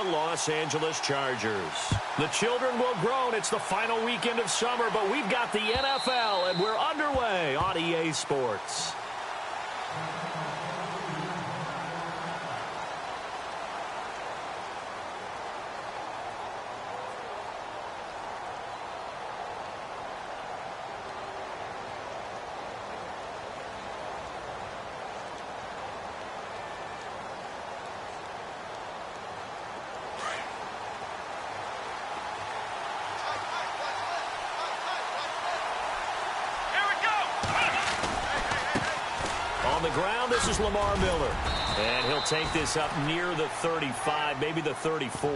the Los Angeles Chargers. The children will groan. It's the final weekend of summer, but we've got the NFL, and we're underway on EA Sports. On the ground, this is Lamar Miller. And he'll take this up near the 35, maybe the 34.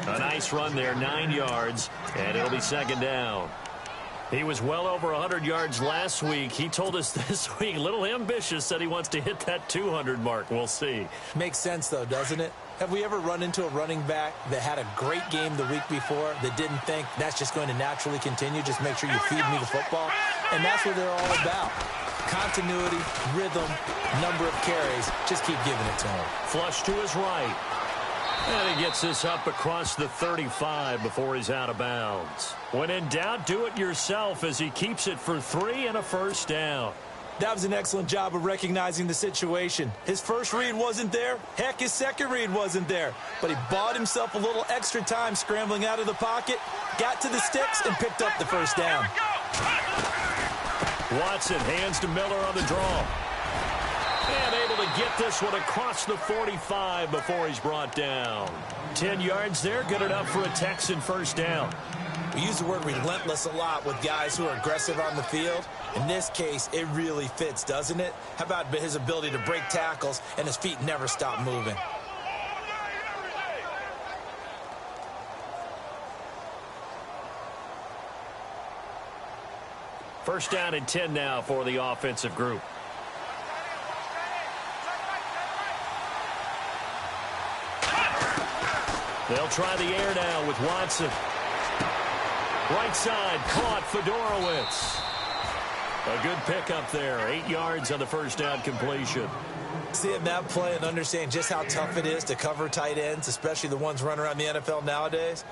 A nice run there, 9 yards, and it'll be second down. He was well over 100 yards last week. He told us this week, a little ambitious, said he wants to hit that 200 mark. We'll see. Makes sense, though, doesn't it? Have we ever run into a running back that had a great game the week before that didn't think that's just going to naturally continue? Just make sure you feed me the football. And that's what they're all about. Continuity, rhythm, number of carries. Just keep giving it to him. Flush to his right. And he gets this up across the 35 before he's out of bounds. When in doubt, do it yourself as he keeps it for 3 and a first down. That was an excellent job of recognizing the situation. His first read wasn't there. Heck, his second read wasn't there. But he bought himself a little extra time scrambling out of the pocket, got to the sticks, and picked up the first down. Watson hands to Miller on the draw. And able to get this one across the 45 before he's brought down. 10 yards there, good enough for a Texan first down. We use the word relentless a lot with guys who are aggressive on the field. In this case, it really fits, doesn't it? How about his ability to break tackles and his feet never stop moving? First down and 10 now for the offensive group. They'll try the air now with Watson. Right side, caught Fedorowicz. A good pickup there. 8 yards on the first down completion. Seeing that play and understanding just how tough it is to cover tight ends, especially the ones running around the NFL nowadays,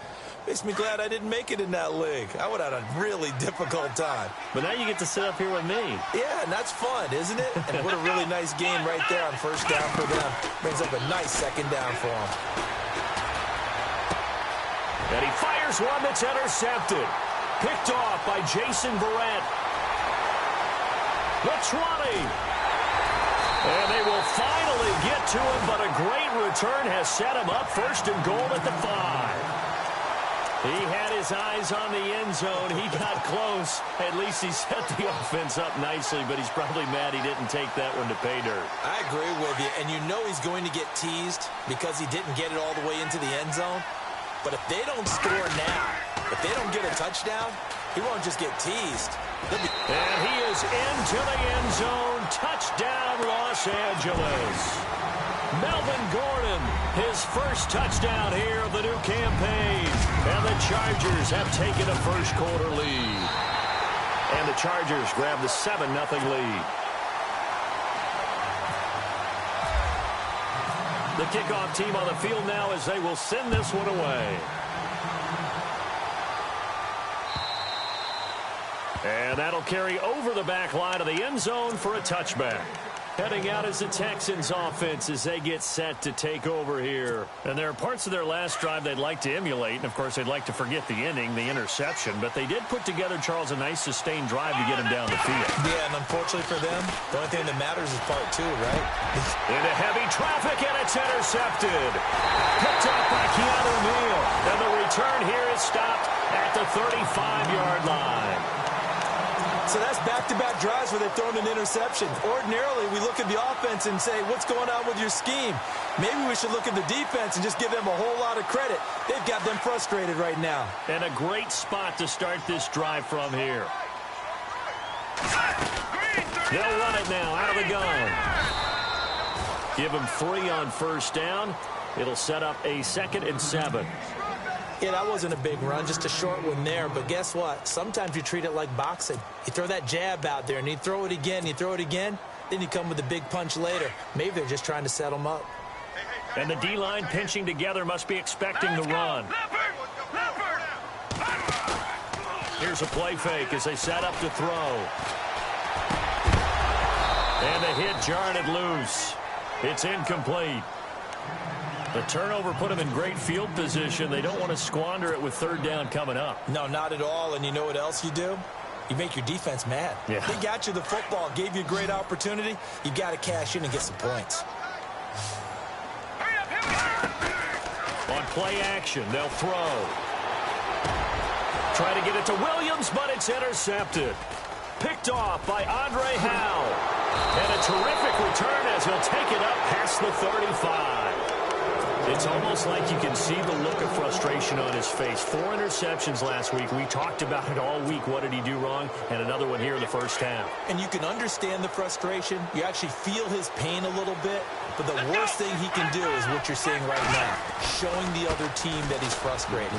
makes me glad I didn't make it in that league. I would have had a really difficult time. But now you get to sit up here with me. Yeah, and that's fun, isn't it? And what a really nice game right there on first down for them. Brings up a nice second down for them. And he fires one that's intercepted. Picked off by Jason Verrett. The 20. And they will finally get to him, but a great return has set him up first and goal at the 5. He had his eyes on the end zone. He got close. At least he set the offense up nicely, but he's probably mad he didn't take that one to pay dirt. I agree with you, and you know he's going to get teased because he didn't get it all the way into the end zone. But if they don't score now, if they don't get a touchdown, he won't just get teased. And he is into the end zone. Touchdown, Los Angeles. Melvin Gordon, his first touchdown here of the new campaign. And the Chargers have taken a first quarter lead. And the Chargers grab the 7-0 lead. The kickoff team on the field now as they will send this one away. And that'll carry over the back line of the end zone for a touchback. Heading out is the Texans offense as they get set to take over here. And there are parts of their last drive they'd like to emulate. And, of course, they'd like to forget the inning, the interception. But they did put together, Charles, a nice sustained drive to get him down the field. Yeah, and unfortunately for them, the only thing that matters is part 2, right? Into heavy traffic, and it's intercepted. Picked up by Keanu Neal. And the return here is stopped at the 35-yard line. So that's back-to-back drives where they've thrown an interception. Ordinarily, we look at the offense and say, what's going on with your scheme? Maybe we should look at the defense and just give them a whole lot of credit. They've got them frustrated right now. And a great spot to start this drive from here. They'll run it now out of the gun. Give them 3 on first down. It'll set up a 2nd and 7. Yeah, that wasn't a big run, just a short one there. But guess what? Sometimes you treat it like boxing. You throw that jab out there, and you throw it again, you throw it again, then you come with a big punch later. Maybe they're just trying to set them up. And the D-line pinching together must be expecting the run. Here's a play fake as they set up to throw. And the hit jarred it loose. It's incomplete. The turnover put them in great field position. They don't want to squander it with third down coming up. No, not at all. And you know what else you do? You make your defense mad. Yeah. They got you the football, gave you a great opportunity. You got to cash in and get some points. On play action, they'll throw. Try to get it to Williams, but it's intercepted. Picked off by Andre Howe. And a terrific return as he'll take it up past the 35. It's almost like you can see the look of frustration on his face. 4 interceptions last week. We talked about it all week. What did he do wrong? And another one here in the first half. And you can understand the frustration. You actually feel his pain a little bit. But the worst thing he can do is what you're seeing right now, showing the other team that he's frustrated.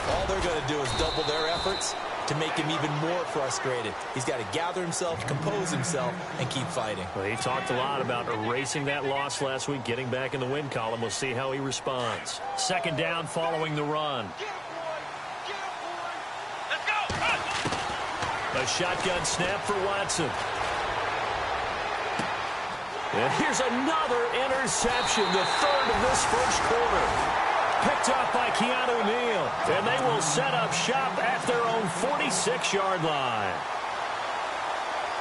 All they're going to do is double their efforts to make him even more frustrated. He's got to gather himself, compose himself, and keep fighting. Well, he talked a lot about erasing that loss last week, getting back in the win column. We'll see how he responds. Second down following the run. A shotgun snap for Watson. And here's another interception, the third of this first quarter. Picked up by Keanu Neal. And they will set up shop at their own 46-yard line.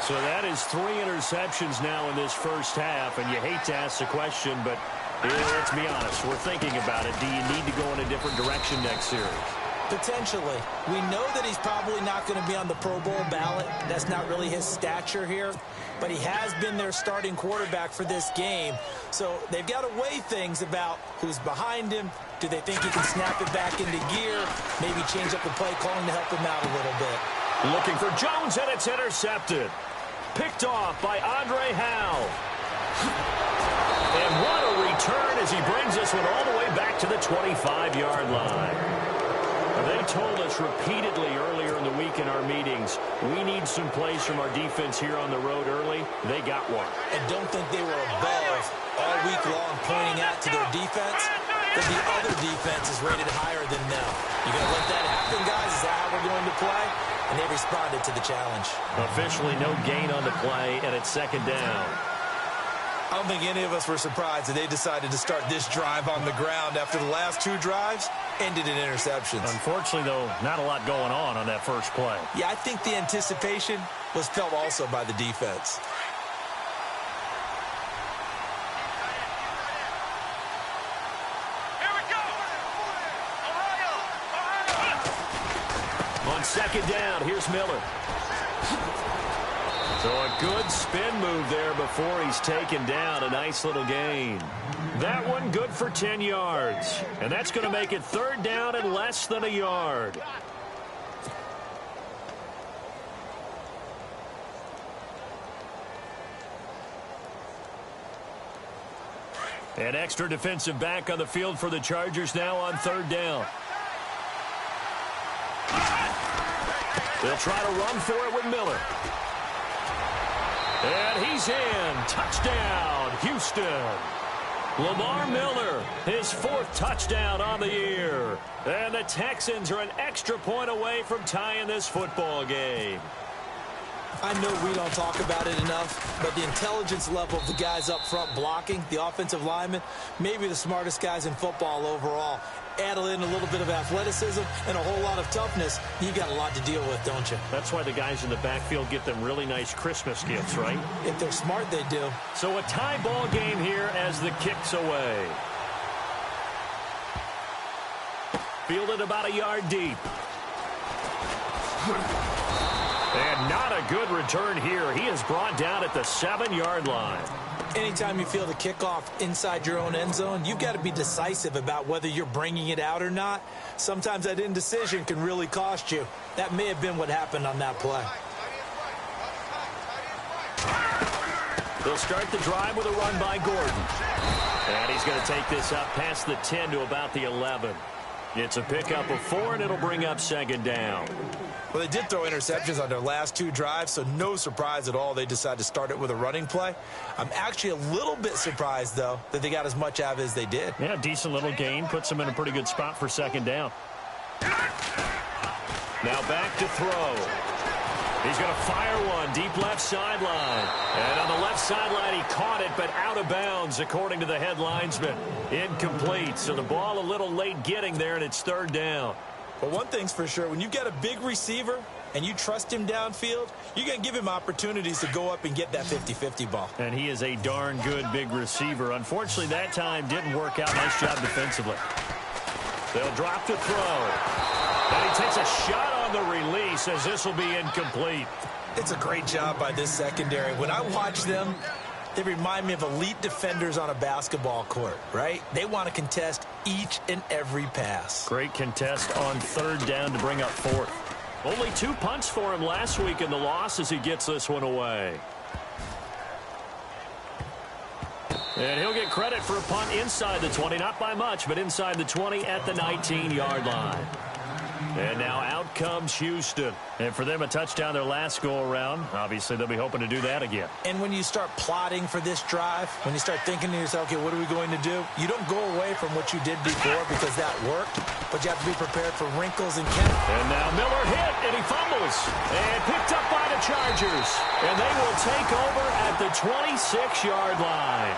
So that is 3 interceptions now in this first half. And you hate to ask the question, but let's be honest. We're thinking about it. Do you need to go in a different direction next series? Potentially. We know that he's probably not going to be on the Pro Bowl ballot. That's not really his stature here. But he has been their starting quarterback for this game. So they've got to weigh things about who's behind him. Do they think he can snap it back into gear? Maybe change up the play calling to help him out a little bit. Looking for Jones, and it's intercepted. Picked off by Andre Howe. And what a return as he brings this one all the way back to the 25-yard line. They told us repeatedly earlier in the week in our meetings, we need some plays from our defense here on the road early. They got one. And don't think they were above all week long pointing out to their defense that the other defense is rated higher than them. You going to let that happen, guys? Is that how we're going to play? And they responded to the challenge. Officially no gain on the play, and it's second down. I don't think any of us were surprised that they decided to start this drive on the ground after the last 2 drives ended in interceptions. Unfortunately, though, not a lot going on that first play. Yeah, I think the anticipation was felt also by the defense. Here we go. Ohio. On second down, here's Miller. So a good spin move there before he's taken down. A nice little gain. That one good for 10 yards. And that's going to make it third down and less than a yard. An extra defensive back on the field for the Chargers now on third down. They'll try to run for it with Miller. And he's in. Touchdown, Houston. Lamar Miller, his 4th touchdown on the year. And the Texans are an extra point away from tying this football game. I know we don't talk about it enough, but the intelligence level of the guys up front blocking, the offensive linemen, maybe the smartest guys in football overall. Add in a little bit of athleticism and a whole lot of toughness, you've got a lot to deal with, don't you? That's why the guys in the backfield get them really nice Christmas gifts, right? If they're smart, they do. So a tie ball game here as the kick's away. Fielded about a yard deep. And not a good return here. He is brought down at the 7-yard line. Anytime you feel the kickoff inside your own end zone, you've got to be decisive about whether you're bringing it out or not. Sometimes that indecision can really cost you. That may have been what happened on that play. They'll start the drive with a run by Gordon. And he's going to take this up past the 10 to about the 11. It's a pickup of 4, and it'll bring up second down. Well, they did throw interceptions on their last 2 drives, so no surprise at all they decided to start it with a running play. I'm actually a little bit surprised, though, that they got as much out of it as they did. Yeah, decent little gain. Puts them in a pretty good spot for second down. Now back to throw. He's going to fire one deep left sideline. And on the left sideline, he caught it, but out of bounds, according to the head linesman. Incomplete. So the ball a little late getting there, and it's third down. But one thing's for sure, when you've got a big receiver and you trust him downfield, you're going to give him opportunities to go up and get that 50-50 ball. And he is a darn good big receiver. Unfortunately, that time didn't work out. Nice job defensively. They'll drop to throw. And he takes a shot on the release as this will be incomplete. It's a great job by this secondary. When I watch them, they remind me of elite defenders on a basketball court, right? They want to contest each and every pass. Great contest on third down to bring up fourth. Only 2 punts for him last week in the loss as he gets this one away. And he'll get credit for a punt inside the 20, not by much, but inside the 20 at the 19-yard line. And now out comes Houston. And for them, a touchdown their last go-around. Obviously, they'll be hoping to do that again. And when you start plotting for this drive, when you start thinking to yourself, okay, what are we going to do? You don't go away from what you did before because that worked, but you have to be prepared for wrinkles and Kenneth. And now Miller hit, and he fumbles. And picked up by the Chargers. And they will take over at the 26-yard line.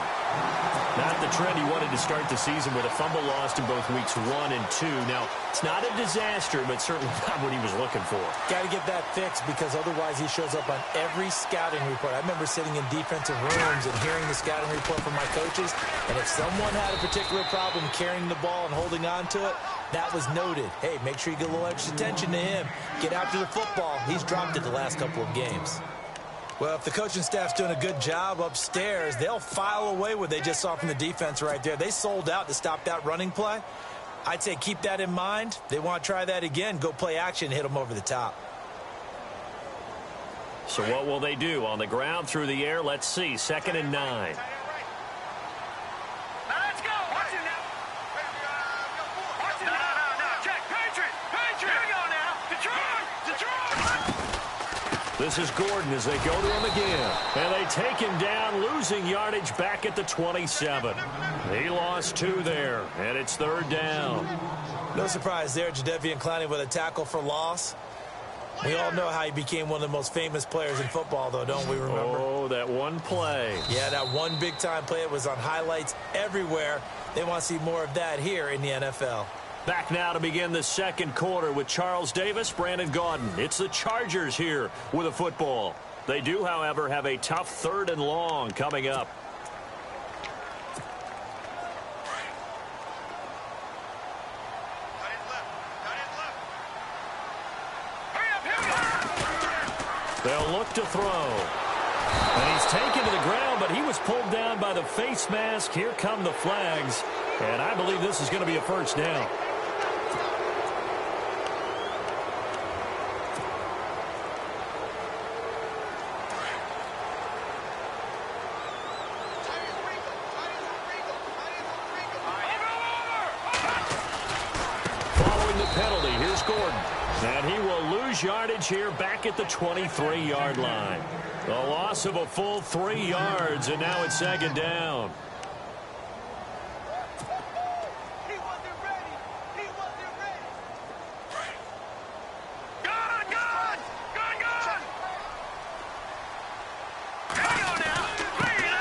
Not the trend he wanted to start the season with a fumble lost in both weeks 1 and 2. Now, it's not a disaster, but certainly not what he was looking for. Got to get that fixed because otherwise he shows up on every scouting report. I remember sitting in defensive rooms and hearing the scouting report from my coaches, and if someone had a particular problem carrying the ball and holding on to it, that was noted. Hey, make sure you get a little extra attention to him. Get after the football. He's dropped it the last couple of games. Well, if the coaching staff's doing a good job upstairs, they'll file away what they just saw from the defense right there. They sold out to stop that running play. I'd say keep that in mind. They want to try that again. Go play action, hit them over the top. So what will they do? On the ground, through the air, let's see. 2nd and 9. This is Gordon as they go to him again. And they take him down, losing yardage back at the 27. He lost 2 there, and it's third down. No surprise there, Jadeveon Clowney with a tackle for loss. We all know how he became one of the most famous players in football, though, don't we remember? Oh, that one play. Yeah, that one big-time play. It was on highlights everywhere. They want to see more of that here in the NFL. Back now to begin the second quarter with Charles Davis, Brandon Gaudin. It's the Chargers here with a football. They do, however, have a tough 3rd and long coming up. They'll look to throw. And he's taken to the ground, but he was pulled down by the face mask. Here come the flags. And I believe this is going to be a first down. Following the penalty, here's Gordon. And he will lose yardage here back at the 23-yard line. The loss of a full 3 yards, and now it's second down.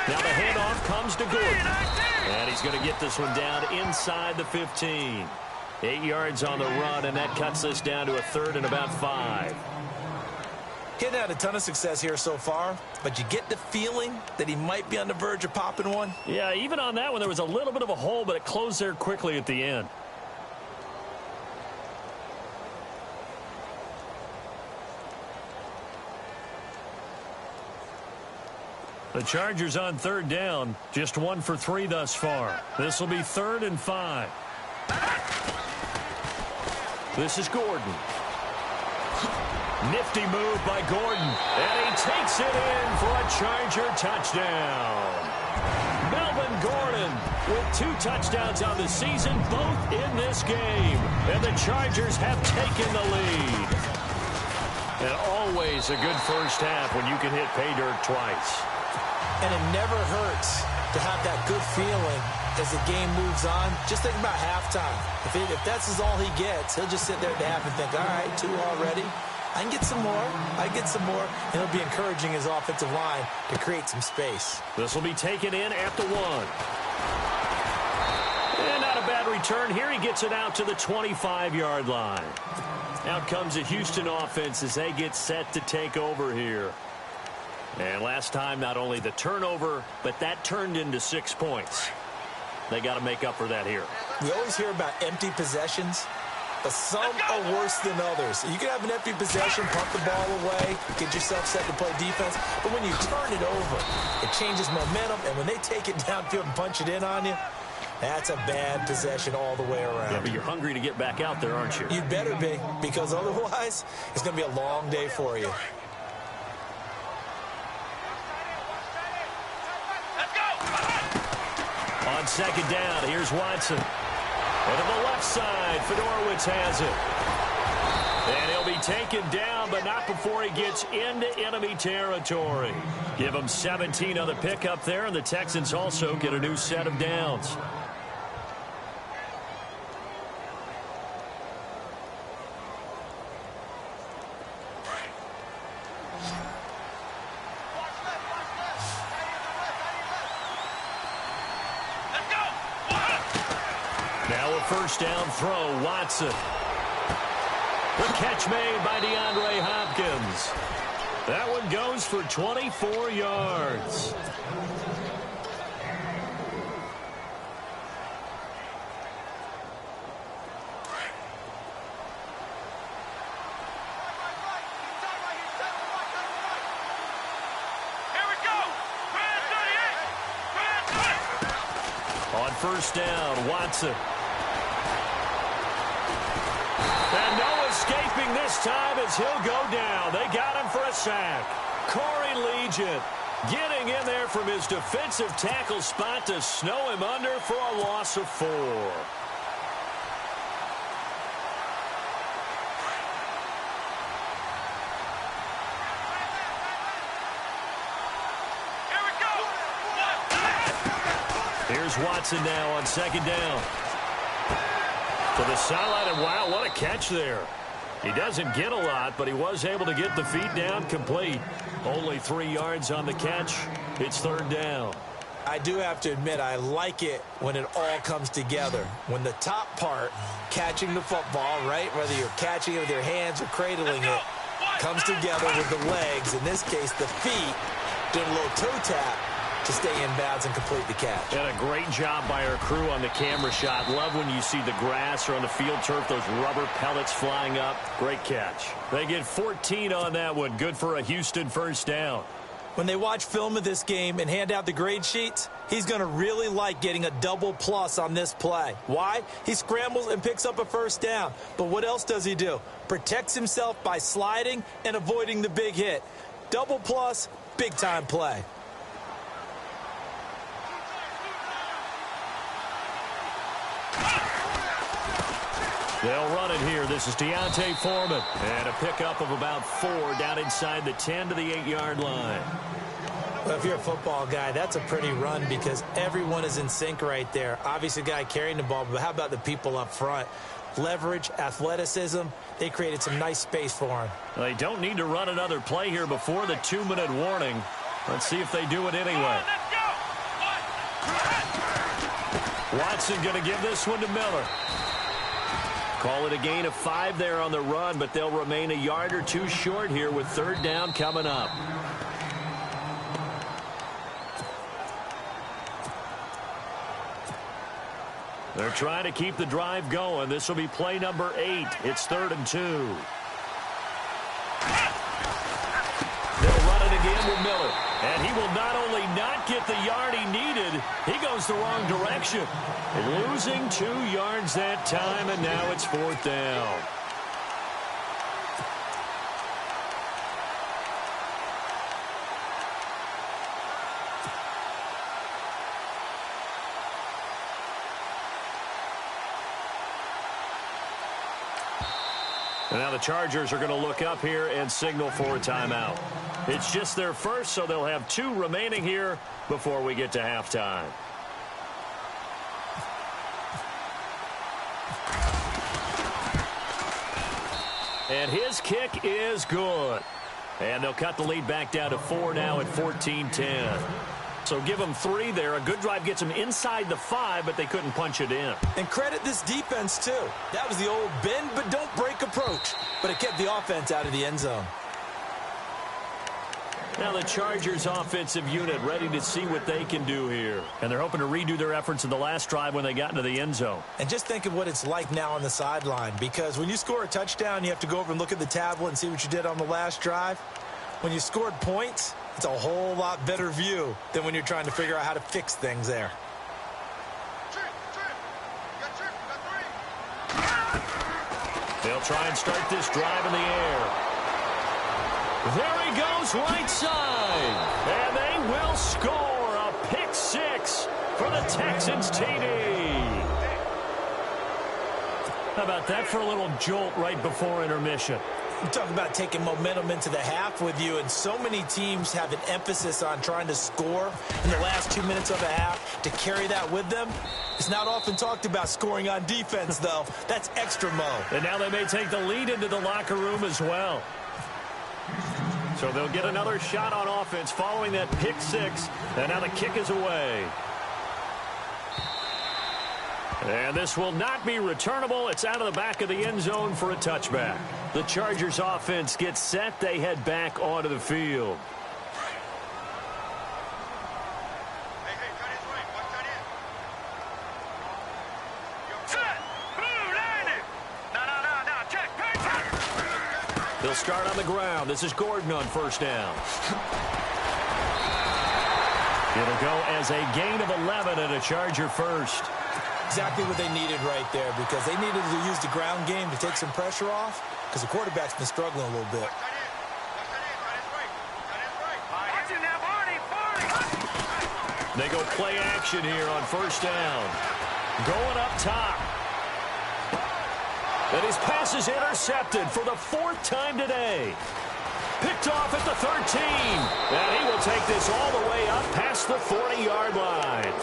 Now the handoff comes to Gordon. And he's going to get this one down inside the 15. 8 yards on the run, and that cuts this down to a 3rd and about 5. He hadn't had a ton of success here so far, but you get the feeling that he might be on the verge of popping one. Yeah, even on that one, there was a little bit of a hole, but it closed there quickly at the end. The Chargers on third down, just 1 for 3 thus far. This will be 3rd and 5. This is Gordon. Nifty move by Gordon, and he takes it in for a Charger touchdown. Melvin Gordon with 2 touchdowns on the season, both in this game. And the Chargers have taken the lead. And always a good first half when you can hit pay dirt twice. And it never hurts to have that good feeling as the game moves on. Just think about halftime. If that's all he gets, he'll just sit there at the half and think, all right, 2 already. I can get some more. I can get some more. And he'll be encouraging his offensive line to create some space. This will be taken in at the 1. And not a bad return here. He gets it out to the 25-yard line. Out comes the Houston offense as they get set to take over here. And last time, not only the turnover, but that turned into 6 points. They got to make up for that here. We always hear about empty possessions, but some are worse than others. You can have an empty possession, pump the ball away, get yourself set to play defense, but when you turn it over, it changes momentum, and when they take it downfield and punch it in on you, that's a bad possession all the way around. Yeah, but you're hungry to get back out there, aren't you? You'd better be, because otherwise, it's going to be a long day for you. On second down, here's Watson. And to the left side, Fedorowicz has it. And he'll be taken down, but not before he gets into enemy territory. Give him 17 on the pickup there, and the Texans also get a new set of downs. First down throw, Watson. The catch made by DeAndre Hopkins. That one goes for 24 yards. Here we go. On first down, Watson. And no escaping this time as he'll go down. They got him for a sack. Corey Legion getting in there from his defensive tackle spot to snow him under for a loss of 4. Here's Watson now on second down. To the sideline, and wow, what a catch there. He doesn't get a lot, but he was able to get the feet down complete. Only 3 yards on the catch. It's third down. I do have to admit, I like it when it all comes together. When the top part, catching the football, right, whether you're catching it with your hands or cradling it, comes together with the legs, in this case the feet, doing a little toe tap to stay in bounds and complete the catch. And a great job by our crew on the camera shot. Love when you see the grass or on the field turf, those rubber pellets flying up. Great catch. They get 14 on that one. Good for a Houston first down. When they watch film of this game and hand out the grade sheets, he's going to really like getting a double plus on this play. Why? He scrambles and picks up a first down. But what else does he do? Protects himself by sliding and avoiding the big hit. Double plus, big-time play. They'll run it here. This is Deontay Foreman. And a pickup of about 4 down inside the 10 to the 8-yard line. Well, if you're a football guy, that's a pretty run because everyone is in sync right there. Obviously, the guy carrying the ball, but how about the people up front? Leverage, athleticism, they created some nice space for him. They don't need to run another play here before the 2-minute warning. Let's see if they do it anyway. Watson going to give this one to Miller. Call it a gain of 5 there on the run, but they'll remain a yard or 2 short here with third down coming up. They're trying to keep the drive going. This will be play number 8. It's 3rd and 2. They'll run it again with Miller. And he will not only not get the yard he needed, he goes the wrong direction. Losing 2 yards that time, and now it's 4th down. And now the Chargers are going to look up here and signal for a timeout. It's just their first, so they'll have 2 remaining here before we get to halftime. And his kick is good. And they'll cut the lead back down to 4 now at 14-10. So give them 3 there. A good drive gets them inside the 5, but they couldn't punch it in. And credit this defense, too. That was the old bend but don't break approach. But it kept the offense out of the end zone. Now the Chargers offensive unit ready to see what they can do here. And they're hoping to redo their efforts in the last drive when they got into the end zone. And just think of what it's like now on the sideline. Because when you score a touchdown, you have to go over and look at the tablet and see what you did on the last drive. When you scored points, it's a whole lot better view than when you're trying to figure out how to fix things there. They'll try and start this drive in the air. There he goes right side. And they will score a pick 6 for the Texans TD. How about that for a little jolt right before intermission? You talk about taking momentum into the half with you, and so many teams have an emphasis on trying to score in the last 2 minutes of a half to carry that with them. It's not often talked about scoring on defense, though. That's extra mo. And now they may take the lead into the locker room as well. So they'll get another shot on offense following that pick 6, and now the kick is away. And this will not be returnable. It's out of the back of the end zone for a touchback. The Chargers offense gets set. They head back onto the field. They'll start on the ground. This is Gordon on first down. It'll go as a gain of 11 and a Charger first. Exactly what they needed right there, because they needed to use the ground game to take some pressure off, because the quarterback's been struggling a little bit. They go play action here on first down. Going up top. And his pass is intercepted for the 4th time today. Picked off at the 13. And he will take this all the way up past the 40-yard line.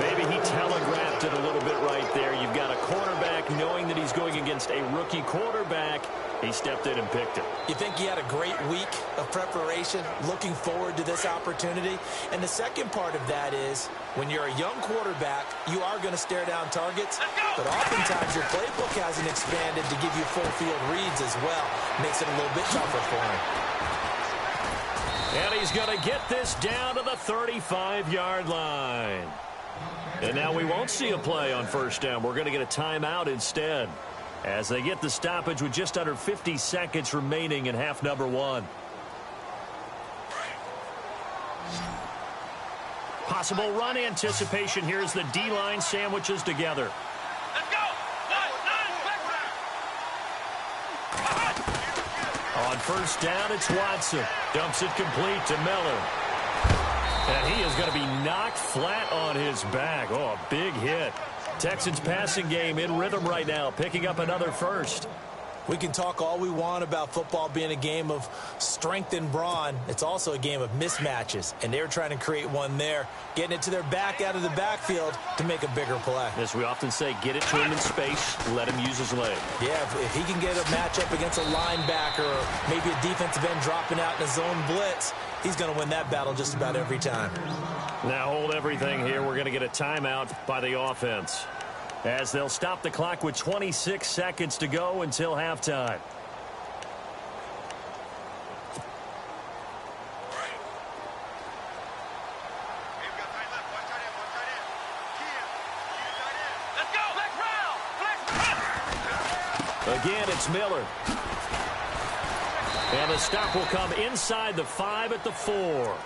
Maybe he telegraphed it a little bit right there. You've got a cornerback knowing that he's going against a rookie quarterback. He stepped in and picked it. You think he had a great week of preparation, looking forward to this opportunity? And the second part of that is, when you're a young quarterback, you are going to stare down targets, but oftentimes your playbook hasn't expanded to give you full field reads as well. Makes it a little bit tougher for him. And he's going to get this down to the 35-yard line. And now we won't see a play on first down. We're going to get a timeout instead, as they get the stoppage with just under 50 seconds remaining in half number 1. Possible run anticipation. Here's the D-line sandwiches together. Let's go! On first down, it's Watson. Dumps it complete to Miller. And he is going to be knocked flat on his back. Oh, a big hit. Texans passing game in rhythm right now, picking up another first. We can talk all we want about football being a game of strength and brawn. It's also a game of mismatches, and they're trying to create one there, getting it to their back out of the backfield to make a bigger play. As we often say, get it to him in space, let him use his leg. Yeah, if he can get a matchup against a linebacker or maybe a defensive end dropping out in a zone blitz, he's going to win that battle just about every time. Now hold everything here. We're going to get a timeout by the offense, as they'll stop the clock with 26 seconds to go until halftime. Again, it's Miller. And the stop will come inside the 5 at the 4.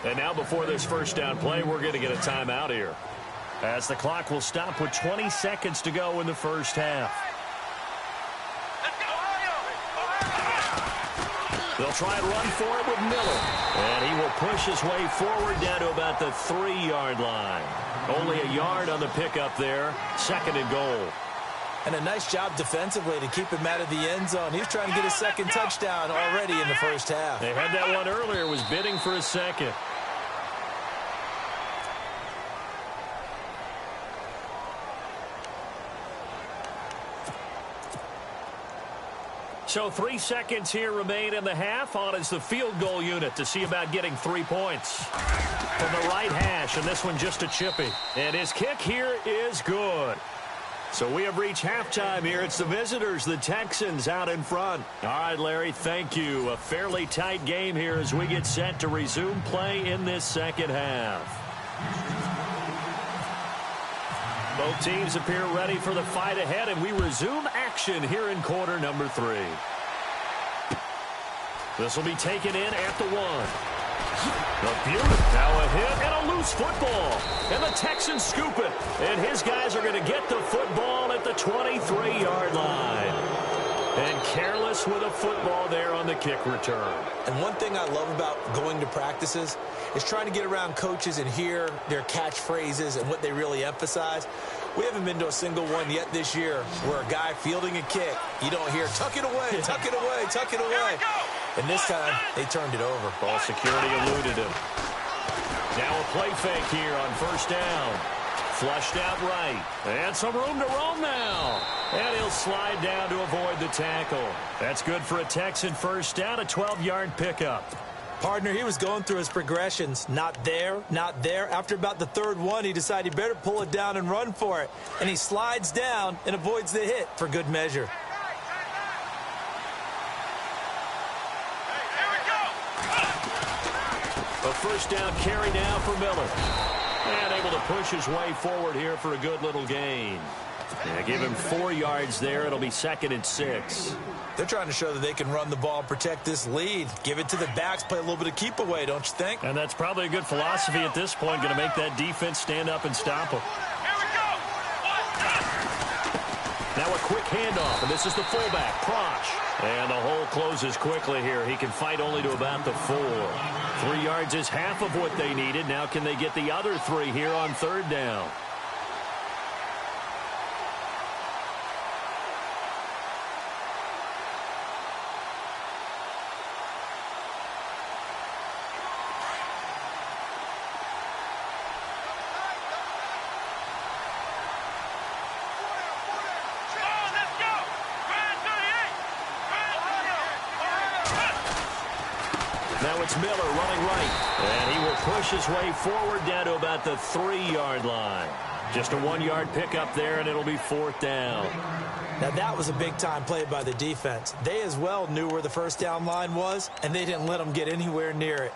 And now before this first down play, we're going to get a timeout here, as the clock will stop with 20 seconds to go in the first half. They'll try and run for it with Miller. And he will push his way forward down to about the 3-yard line. Only a yard on the pickup there. 2nd and goal. And a nice job defensively to keep him out of the end zone. He was trying to get his second touchdown already in the first half. They had that one earlier, was bidding for a second. So 3 seconds here remain in the half. On is the field goal unit to see about getting 3 points. From the right hash, and this one just a chippy. And his kick here is good. So we have reached halftime here. It's the visitors, the Texans, out in front. All right, Larry, thank you. A fairly tight game here as we get set to resume play in this second half. Both teams appear ready for the fight ahead, and we resume action here in quarter number 3. This will be taken in at the 1. The beauty. Now a hit and a loose football. And the Texans scoop it. And his guys are going to get the football at the 23-yard line. And careless with a football there on the kick return. And one thing I love about going to practices is trying to get around coaches and hear their catchphrases and what they really emphasize. We haven't been to a single one yet this year where a guy fielding a kick, you don't hear, tuck it away, tuck it away, tuck it away. And this time, they turned it over. Ball security eluded him. Now a play fake here on first down. Flushed out right. And some room to roam now. And he'll slide down to avoid the tackle. That's good for a Texan first down, a 12-yard pickup. Partner, he was going through his progressions. Not there, not there. After about the third one, he decided he better pull it down and run for it. And he slides down and avoids the hit for good measure. A first down carry now for Miller. And able to push his way forward here for a good little gain. Yeah, give him 4 yards there. It'll be 2nd and 6. They're trying to show that they can run the ball and protect this lead. Give it to the backs, play a little bit of keep away, don't you think? And that's probably a good philosophy at this point. Going to make that defense stand up and stop them. Now a quick handoff, and this is the fullback, Prosh. And the hole closes quickly here. He can fight only to about the 4. 3 yards is half of what they needed. Now can they get the other 3 here on third down? Now it's Miller running right. And he will push his way forward down to about the 3-yard line. Just a 1-yard pickup there, and it'll be 4th down. Now that was a big-time play by the defense. They as well knew where the first down line was, and they didn't let them get anywhere near it.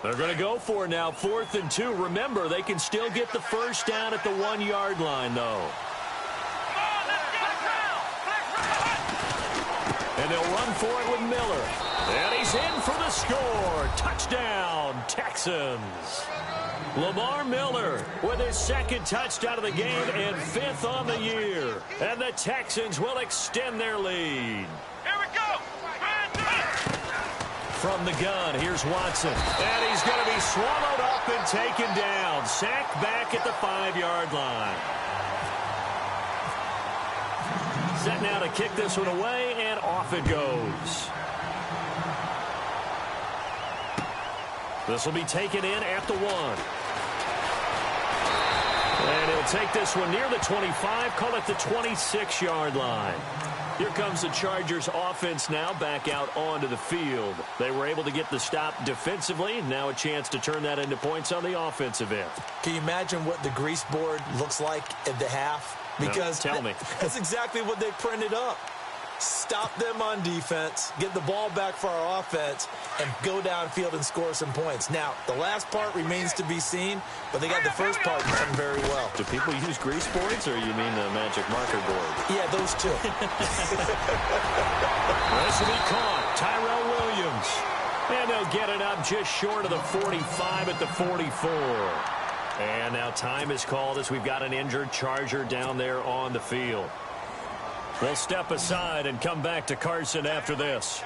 They're going to go for it now, 4th and 2. Remember, they can still get the first down at the 1-yard line, though. And they'll run for it with Miller. And he's in for the score. Touchdown, Texans. Lamar Miller with his 2nd touchdown of the game and 5th on the year. And the Texans will extend their lead. Here we go. From the gun, here's Watson. And he's going to be swallowed up and taken down. Sacked back at the 5-yard line. Set now to kick this one away, and off it goes. This will be taken in at the 1. And he'll take this one near the 25, call it the 26-yard line. Here comes the Chargers offense now back out onto the field. They were able to get the stop defensively. Now a chance to turn that into points on the offensive end. Can you imagine what the grease board looks like at the half? Because no, tell me. That's exactly what they printed up. Stop them on defense, get the ball back for our offense, and go downfield and score some points. Now, the last part remains to be seen, but they got the first part done very well. Do people use grease boards, or you mean the magic marker board? Yeah, those two. This will be caught. Tyrell Williams. And they'll get it up just short of the 45 at the 44. And now time is called as we've got an injured Charger down there on the field. We'll step aside and come back to Carson after this.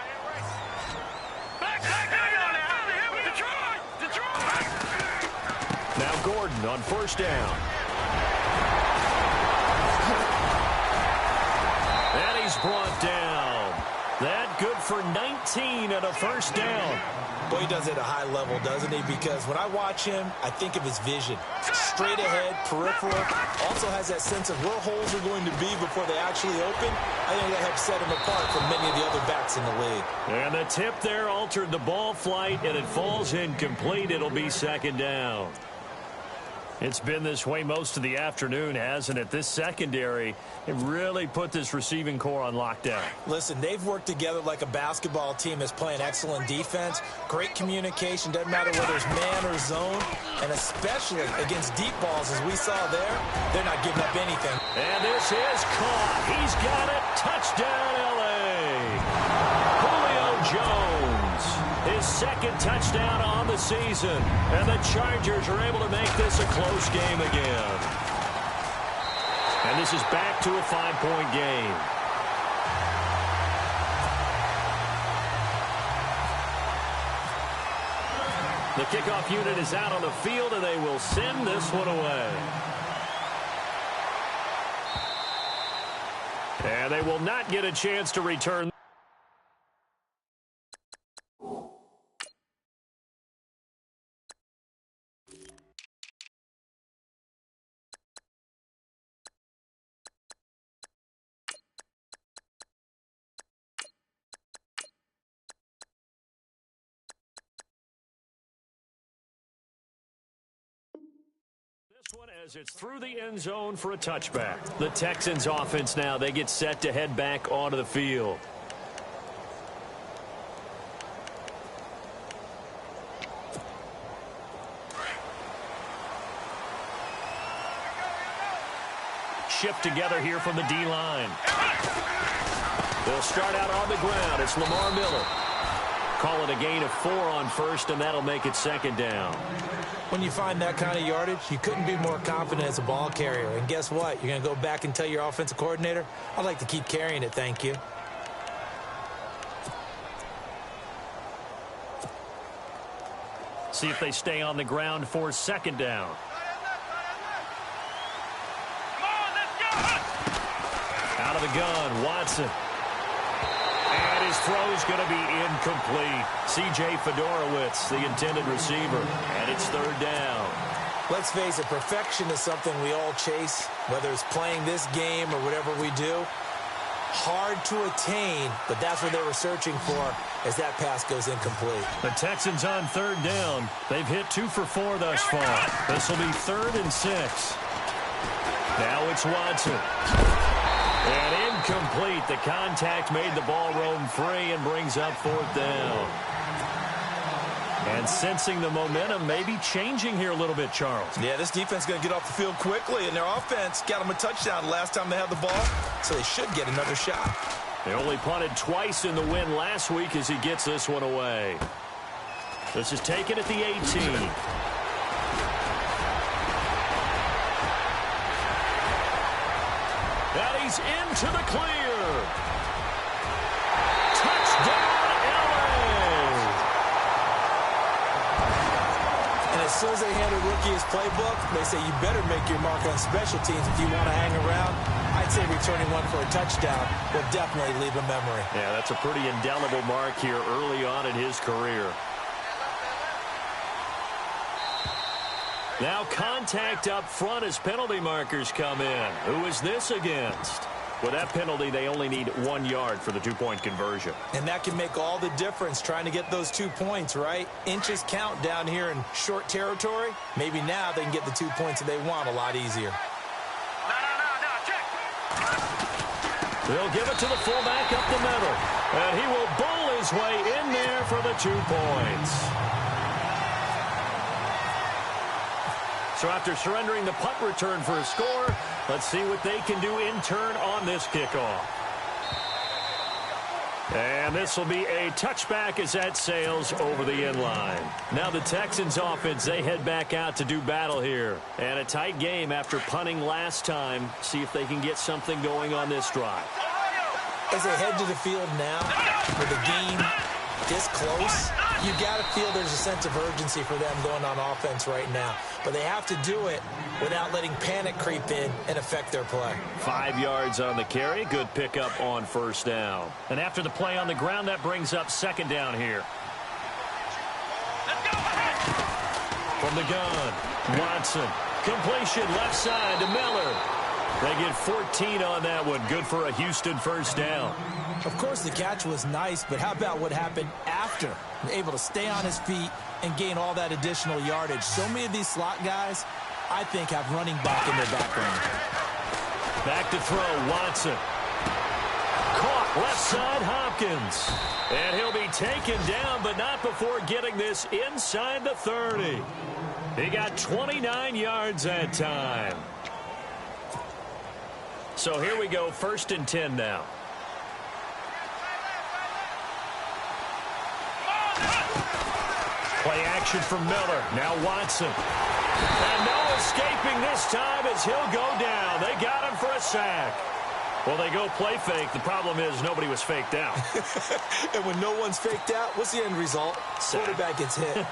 Now Gordon on first down. And he's brought down. That good for 19 and a first down. Boy, he does it at a high level, doesn't he? Because when I watch him, I think of his vision. Straight ahead, peripheral. Also has that sense of where holes are going to be before they actually open. I think that helps set him apart from many of the other backs in the league. And the tip there altered the ball flight, and it falls incomplete. It'll be second down. It's been this way most of the afternoon, hasn't it? This secondary, it really put this receiving core on lockdown. Listen, they've worked together like a basketball team that's playing excellent defense. Great communication, doesn't matter whether it's man or zone. And especially against deep balls, as we saw there, they're not giving up anything. And this is caught. He's got it. Touchdown, L.A. Julio Jones. His second touchdown on the season. And the Chargers are able to make this a close game again. And this is back to a 5-point game. The kickoff unit is out on the field, and they will send this one away. And they will not get a chance to return. This one as it's through the end zone for a touchback. The Texans offense now, they get set to head back onto the field. Shift together here from the D-line. They'll start out on the ground. It's Lamar Miller. Call it a gain of 4 on first, and that'll make it second down. When you find that kind of yardage, you couldn't be more confident as a ball carrier. And guess what? You're going to go back and tell your offensive coordinator, I'd like to keep carrying it, thank you. See if they stay on the ground for second down. Out of the gun, Watson. And his throw's going to be incomplete. C.J. Fedorowicz, the intended receiver, and it's third down. Let's face it, perfection is something we all chase, whether it's playing this game or whatever we do. Hard to attain, but that's what they were searching for as that pass goes incomplete. The Texans on third down. They've hit 2 for 4 thus far. This will be 3rd and 6. Now it's Watson. And incomplete. The contact made the ball roam free and brings up 4th down. And sensing the momentum maybe changing here a little bit, Charles. Yeah, this defense is going to get off the field quickly, and their offense got them a touchdown last time they had the ball, so they should get another shot. They only punted twice in the win last week as he gets this one away. This is taken at the 18. And he's into the clear. Touchdown, L.A. And as soon as they hand a rookie his playbook, they say you better make your mark on special teams if you want to hang around. I'd say returning one for a touchdown will definitely leave a memory. Yeah, that's a pretty indelible mark here early on in his career. Now contact up front as penalty markers come in. Who is this against? With that penalty, they only need 1 yard for the 2-point conversion. And that can make all the difference trying to get those 2 points, right? Inches count down here in short territory. Maybe now they can get the 2 points that they want a lot easier. They'll give it to the fullback up the middle. And he will bowl his way in there for the 2 points. So after surrendering the punt return for a score, let's see what they can do in turn on this kickoff. And this will be a touchback as that sails over the end line. Now the Texans offense, they head back out to do battle here. And a tight game after punting last time. See if they can get something going on this drive. As they head to the field now, with the game this close, You got to feel there's a sense of urgency for them going on offense right now. But they have to do it without letting panic creep in and affect their play. 5 yards on the carry. Good pickup on first down. And after the play on the ground, that brings up second down here. From the gun, Watson. Completion left side to Miller. They get 14 on that one. Good for a Houston first down. Of course, the catch was nice, but how about what happened after? Able to stay on his feet and gain all that additional yardage. So many of these slot guys, I think, have running back in their background. Back to throw, Watson. Caught left side, Hopkins. And he'll be taken down, but not before getting this inside the 30. He got 29 yards that time. So here we go, 1st and 10 now. Play action from Miller. Now Watson. And no escaping this time as he'll go down. They got him for a sack. Well, they go play fake. The problem is nobody was faked out. And when no one's faked out, what's the end result? Sack. Quarterback gets hit.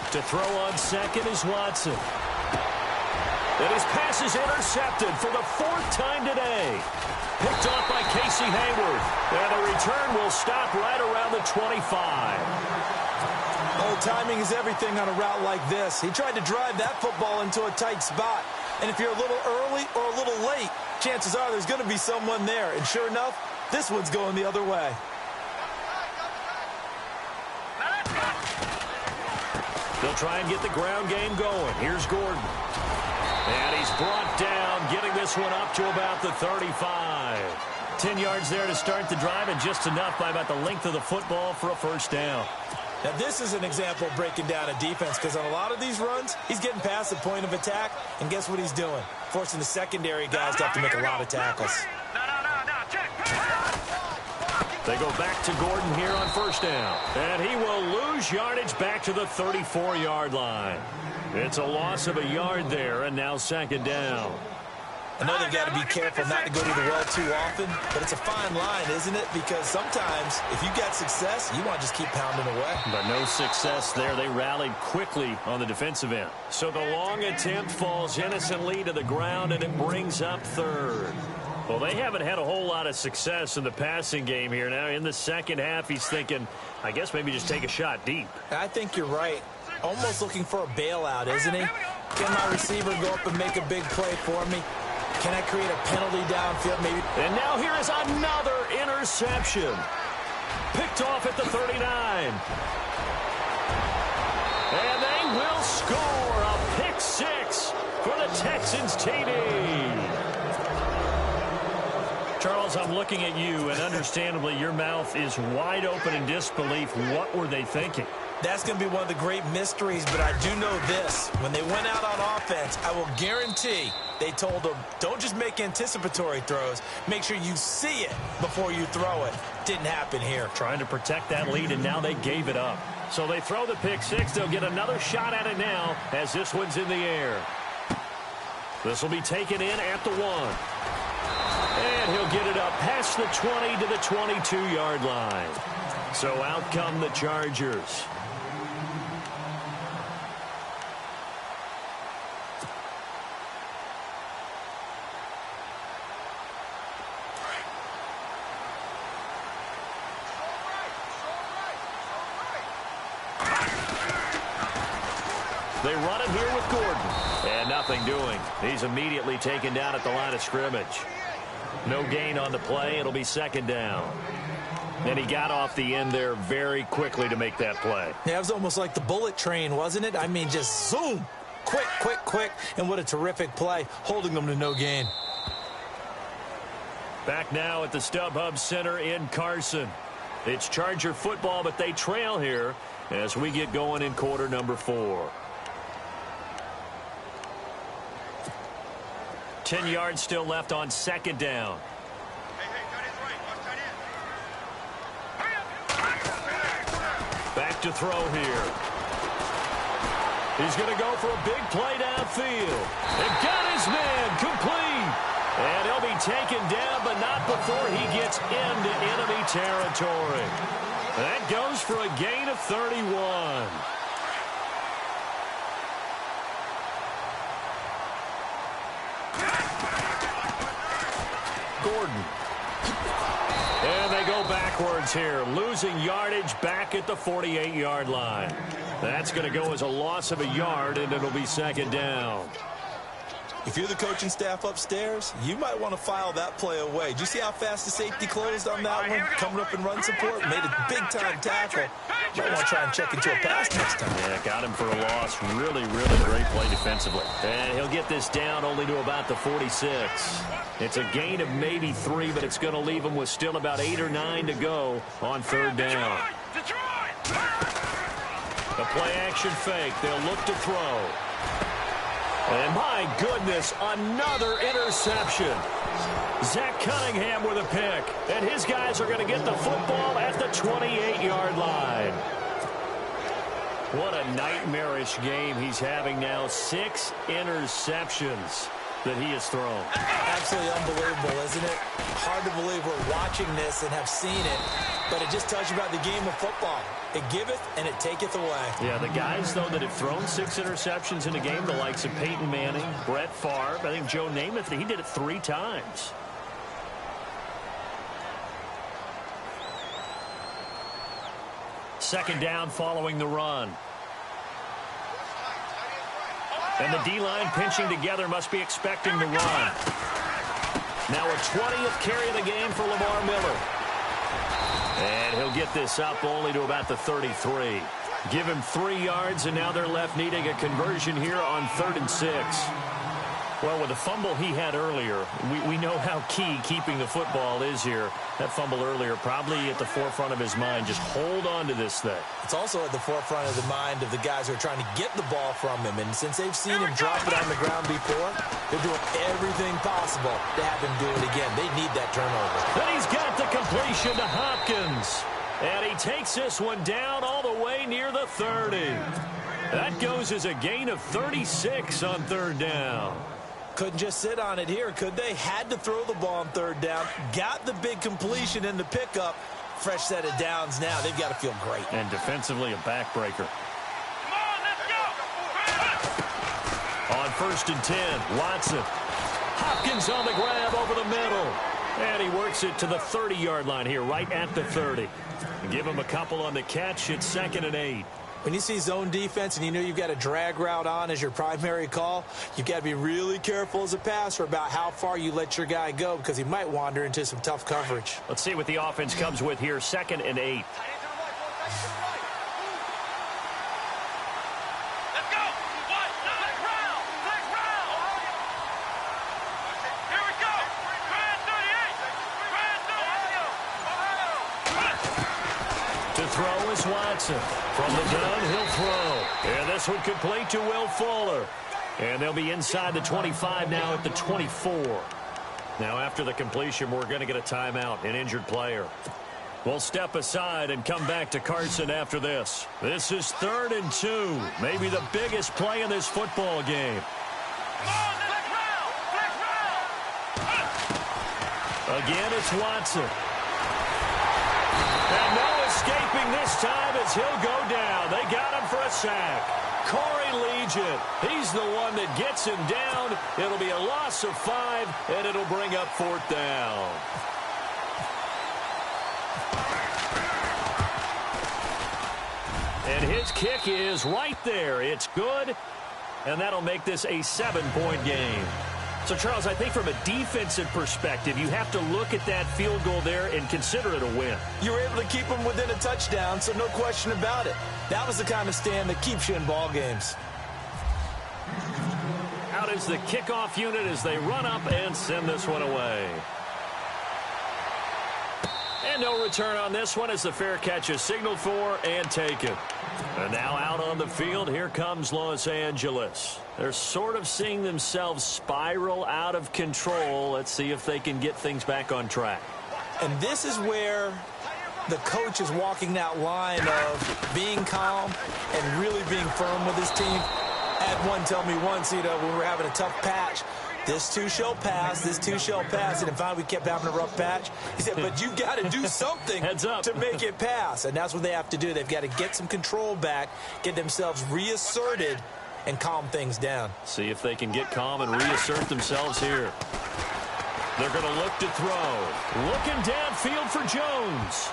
To throw on second is Watson. And his pass is intercepted for the 4th time today. Picked off by Casey Hayward. And the return will stop right around the 25. Oh, timing is everything on a route like this. He tried to drive that football into a tight spot. And if you're a little early or a little late, chances are there's going to be someone there. And sure enough, this one's going the other way. They'll try and get the ground game going. Here's Gordon. And he's brought down, getting this one up to about the 35. 10 yards there to start the drive, and just enough by about the length of the football for a first down. Now, this is an example of breaking down a defense, because on a lot of these runs, he's getting past the point of attack, and guess what he's doing? Forcing the secondary guys to have to make a lot of tackles. They go back to Gordon here on first down. And he will lose yardage back to the 34-yard line. It's a loss of a yard there, and now second down. I know they've got to be careful not to go to the well too often, but it's a fine line, isn't it? Because sometimes, if you got success, you want to just keep pounding away. But no success there. They rallied quickly on the defensive end. So the long attempt falls innocently to the ground, and it brings up 3rd. Well, they haven't had a whole lot of success in the passing game here. Now, in the second half, he's thinking, I guess maybe just take a shot deep. I think you're right. Almost looking for a bailout, isn't he? Can my receiver go up and make a big play for me? Can I create a penalty downfield maybe? And now here is another interception. Picked off at the 39. And they will score a pick 6 for the Texans TD. Charles, I'm looking at you, and understandably, your mouth is wide open in disbelief. What were they thinking? That's going to be one of the great mysteries, but I do know this. When they went out on offense, I will guarantee they told them, don't just make anticipatory throws. Make sure you see it before you throw it. Didn't happen here. Trying to protect that lead, and now they gave it up. So they throw the pick 6. They'll get another shot at it now as this one's in the air. This will be taken in at the 1. And he'll get it up past the 20 to the 22-yard line. So out come the Chargers. They run it here with Gordon. And nothing doing. He's immediately taken down at the line of scrimmage. No gain on the play. It'll be second down. And he got off the end there very quickly to make that play. Yeah, it was almost like the bullet train, wasn't it? I mean, just zoom. Quick, quick, quick. And what a terrific play, holding them to no gain. Back now at the StubHub Center in Carson. It's Charger football, but they trail here as we get going in quarter number 4. 10 yards still left on second down. Back to throw here. He's going to go for a big play downfield. And got his man complete. And he'll be taken down, but not before he gets into enemy territory. That goes for a gain of 31. Gordon. And they go backwards here, losing yardage back at the 48-yard line. That's going to go as a loss of a yard, and it'll be second down. If you're the coaching staff upstairs, you might want to file that play away. Do you see how fast the safety closed on that one? Coming up in run support, made a big-time tackle. Might want to try and check into a pass next time. Yeah, got him for a loss. Really, really great play defensively. And he'll get this down only to about the 46. It's a gain of maybe 3, but it's going to leave him with still about 8 or 9 to go on third down. The play-action fake. They'll look to throw. And my goodness, another interception. Zach Cunningham with a pick. And his guys are going to get the football at the 28-yard line. What a nightmarish game he's having now. 6 interceptions that he has thrown. Absolutely unbelievable, isn't it? Hard to believe we're watching this and have seen it, but it just tells you about the game of football. It giveth and it taketh away. Yeah, the guys, though, that have thrown 6 interceptions in a game, the likes of Peyton Manning, Brett Favre, I think Joe Namath, he did it 3 times. Second down following the run. And the D-line pinching together must be expecting the run. Now a 20th carry of the game for Lamar Miller. And he'll get this up only to about the 33. Give him 3 yards, and now they're left needing a conversion here on 3rd and 6. Well, with the fumble he had earlier, we know how key keeping the football is here. That fumble earlier probably at the forefront of his mind. Just hold on to this thing. It's also at the forefront of the mind of the guys who are trying to get the ball from him. And since they've seen him drop it on the ground before, they're doing everything possible to have him do it again. They need that turnover. Then he's got the completion to Hopkins. And he takes this one down all the way near the 30. That goes as a gain of 36 on 3rd down. Couldn't just sit on it here, could they? Had to throw the ball on 3rd down. Got the big completion in the pickup. Fresh set of downs now. They've got to feel great. And defensively, a backbreaker. On 1st and 10, Watson. Hopkins on the grab over the middle. And he works it to the 30-yard line here, right at the 30. Give him a couple on the catch. It's 2nd and 8. When you see zone defense and you know you've got a drag route on as your primary call, you've got to be really careful as a passer about how far you let your guy go because he might wander into some tough coverage. Let's see what the offense comes with here. 2nd and 8. Throw is Watson. From the gun, he'll throw. And this one complete to Will Fuller. And they'll be inside the 25 now at the 24. Now after the completion, we're going to get a timeout, an injured player. We'll step aside and come back to Carson after this. This is 3rd and 2. Maybe the biggest play in this football game. Again, it's Watson. And no escaping this time as he'll go down. They got him for a sack. Corey Legion, he's the one that gets him down. It'll be a loss of 5, and it'll bring up 4th down. And his kick is right there. It's good, and that'll make this a 7-point game. So, Charles, I think from a defensive perspective, you have to look at that field goal there and consider it a win. You were able to keep them within a touchdown, so no question about it. That was the kind of stand that keeps you in ball games. Out is the kickoff unit as they run up and send this one away. And no return on this one as the fair catch is signaled for and taken. And now out on the field, here comes Los Angeles. They're sort of seeing themselves spiral out of control. Let's see if they can get things back on track. And this is where the coach is walking that line of being calm and really being firm with his team. had one tell me once, when we were having a tough patch, this too shall pass, this too shall pass. And finally, we kept having a rough patch. He said, but you've got to do something to make it pass. And that's what they have to do. They've got to get some control back, get themselves reasserted, and calm things down. See if they can get calm and reassert themselves here. They're going to look to throw. Looking downfield for Jones.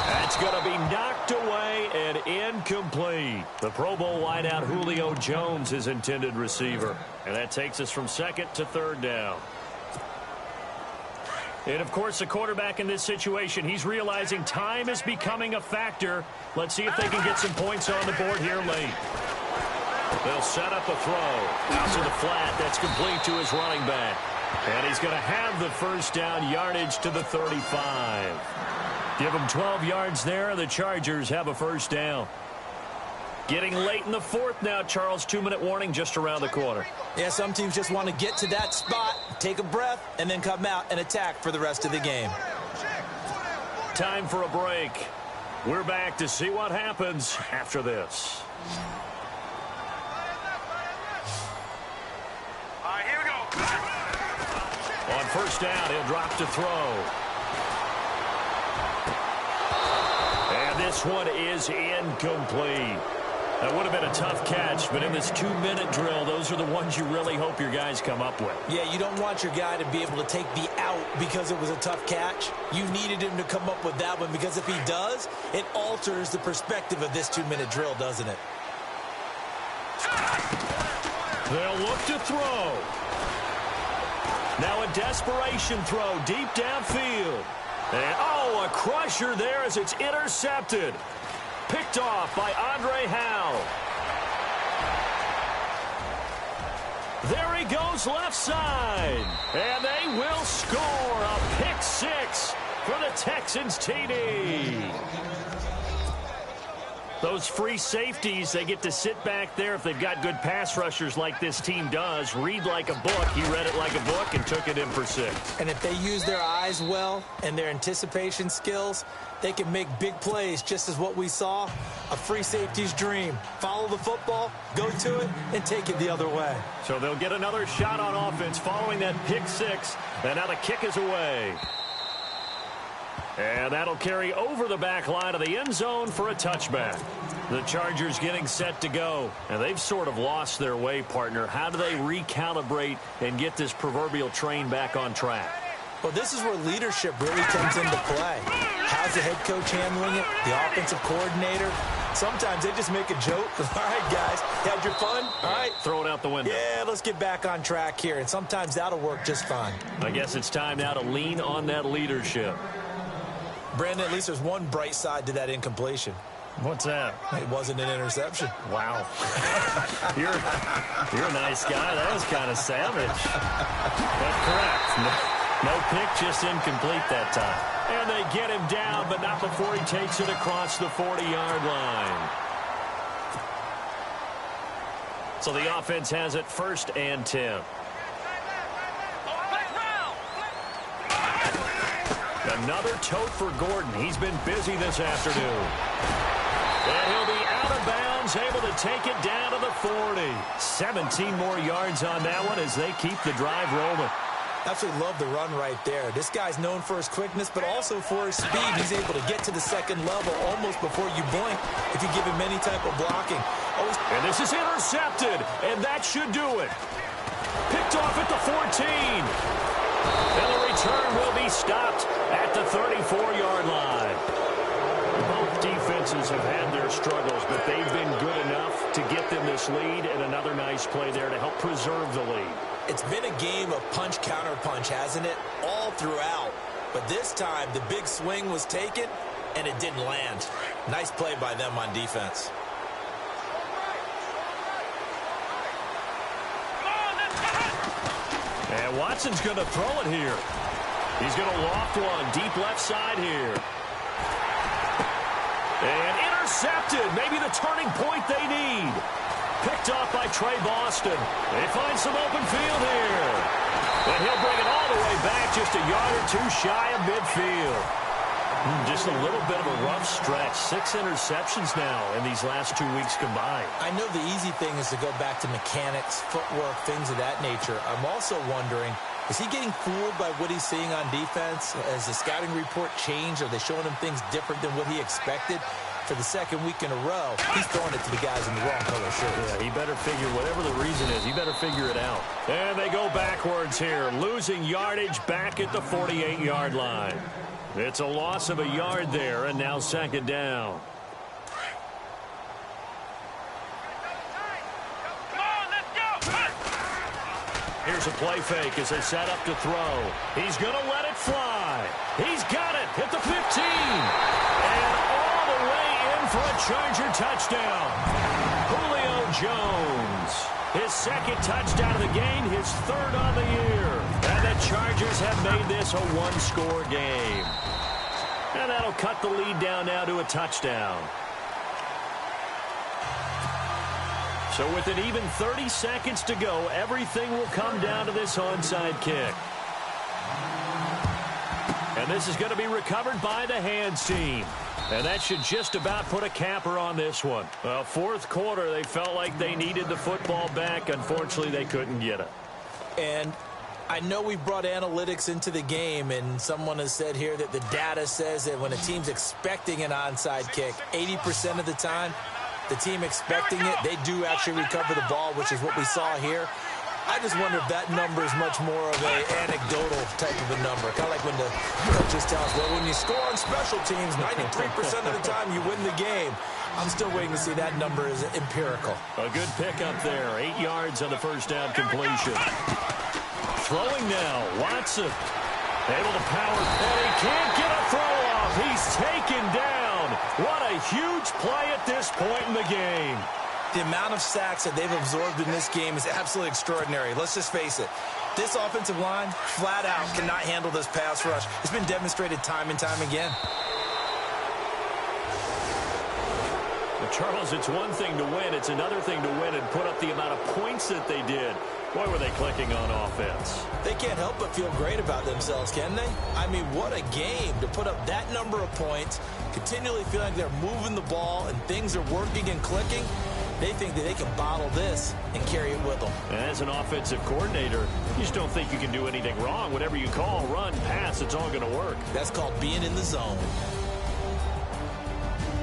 That's going to be knocked away and incomplete. The Pro Bowl wideout Julio Jones, his intended receiver. And that takes us from second to third down. And, of course, the quarterback in this situation, he's realizing time is becoming a factor. Let's see if they can get some points on the board here late. They'll set up a throw. Out to the flat. That's complete to his running back. And he's going to have the first down, yardage to the 35. Give him 12 yards there. The Chargers have a first down. Getting late in the fourth now, Charles. 2-minute warning just around the corner. Yeah, some teams just want to get to that spot, take a breath, and then come out and attack for the rest of the game. Time for a break. We're back to see what happens after this. All right, here we go. On first down, he'll drop to throw. And this one is incomplete. That would have been a tough catch, but in this 2-minute drill, those are the ones you really hope your guys come up with. Yeah, you don't want your guy to be able to take the out because it was a tough catch. You needed him to come up with that one, because if he does, it alters the perspective of this 2-minute drill, doesn't it? They'll look to throw. Now a desperation throw deep downfield. And, a crusher there as it's intercepted. Picked off by Andre Howe. There he goes left side. And they will score a pick six for the Texans TD. Those free safeties, they get to sit back there if they've got good pass rushers like this team does. Read like a book. He read it like a book and took it in for 6. And if they use their eyes well and their anticipation skills, they can make big plays, just as what we saw, a free safety's dream. Follow the football, go to it, and take it the other way. So they'll get another shot on offense following that pick six. And now the kick is away. And that'll carry over the back line of the end zone for a touchback. The Chargers getting set to go. And they've sort of lost their way, partner. How do they recalibrate and get this proverbial train back on track? Well, this is where leadership really comes into play. How's the head coach handling it? The offensive coordinator? Sometimes they just make a joke. All right, guys, had your fun? All right. Throw it out the window. Yeah, let's get back on track here. And sometimes that'll work just fine. I guess it's time now to lean on that leadership. Brandon, at least there's one bright side to that incompletion. What's that? It wasn't an interception. Wow. You're a nice guy. That was kind of savage. But correct. No pick, just incomplete that time. And they get him down, but not before he takes it across the 40-yard line. So the offense has it 1st and 10. Another tote for Gordon. He's been busy this afternoon. And he'll be out of bounds, able to take it down to the 40. 17 more yards on that one as they keep the drive rolling. Absolutely love the run right there. This guy's known for his quickness, but also for his speed. He's able to get to the second level almost before you blink if you give him any type of blocking. And this is intercepted, and that should do it. Picked off at the 14. And the return will be stopped at the 34-yard line. Both defenses have had their struggles, but they've been good enough to get them this lead, and another nice play there to help preserve the lead. It's been a game of punch-counter-punch, hasn't it? All throughout. But this time, the big swing was taken, and it didn't land. Nice play by them on defense. And Watson's going to throw it here. He's going to loft one deep left side here. And intercepted. Maybe the turning point they need. Picked off by Trey Boston. They find some open field here. And he'll bring it all the way back just a yard or two shy of midfield. Just a little bit of a rough stretch. 6 interceptions now in these last 2 weeks combined. I know the easy thing is to go back to mechanics, footwork, things of that nature. I'm also wondering, is he getting fooled by what he's seeing on defense? Has the scouting report changed? Are they showing him things different than what he expected? For the second week in a row, he's throwing it to the guys in the wrong color shirts. Yeah, he better figure, whatever the reason is, he better figure it out. And they go backwards here, losing yardage back at the 48-yard line. It's a loss of a yard there, and now second down. Here's a play fake as they set up to throw. He's going to let it fly. He's got it at the 15. And all the way in for a Charger touchdown. Julio Jones. His second touchdown of the game, his third on the year. And the Chargers have made this a one-score game. And that'll cut the lead down now to a touchdown. So with an even 30 seconds to go, everything will come down to this onside kick. And this is going to be recovered by the hands team. And that should just about put a capper on this one. Well, fourth quarter, they felt like they needed the football back. Unfortunately, they couldn't get it. And I know we brought analytics into the game, and someone has said here that the data says that when a team's expecting an onside kick, 80% of the time, the team expecting it, they do actually recover the ball, which is what we saw here. I just wonder if that number is much more of an anecdotal type of a number. Kind of like when the coaches tell us, well, when you score on special teams, 93% of the time you win the game. I'm still waiting to see that number is empirical. A good pickup there. 8 yards on the first down completion. Throwing now, Watson. Able to power, and he can't get a throw off. He's taken down. What a huge play at this point in the game. The amount of sacks that they've absorbed in this game is absolutely extraordinary. Let's just face it. This offensive line, flat out, cannot handle this pass rush. It's been demonstrated time and time again. Well, Charles, it's one thing to win. It's another thing to win and put up the amount of points that they did. Boy, were they clicking on offense. They can't help but feel great about themselves, can they? I mean, what a game to put up that number of points, continually feeling like they're moving the ball and things are working and clicking. They think that they can bottle this and carry it with them. As an offensive coordinator, you just don't think you can do anything wrong. Whatever you call, run, pass, it's all going to work. That's called being in the zone.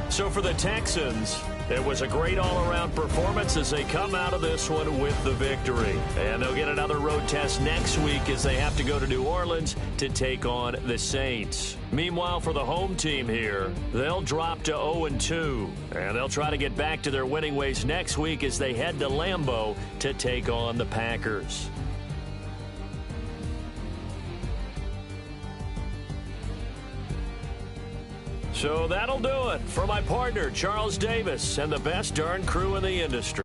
So for the Texans, it was a great all-around performance as they come out of this one with the victory. And they'll get another road test next week as they have to go to New Orleans to take on the Saints. Meanwhile, for the home team here, they'll drop to 0-2. And they'll try to get back to their winning ways next week as they head to Lambeau to take on the Packers. So that'll do it for my partner, Charles Davis, and the best darn crew in the industry.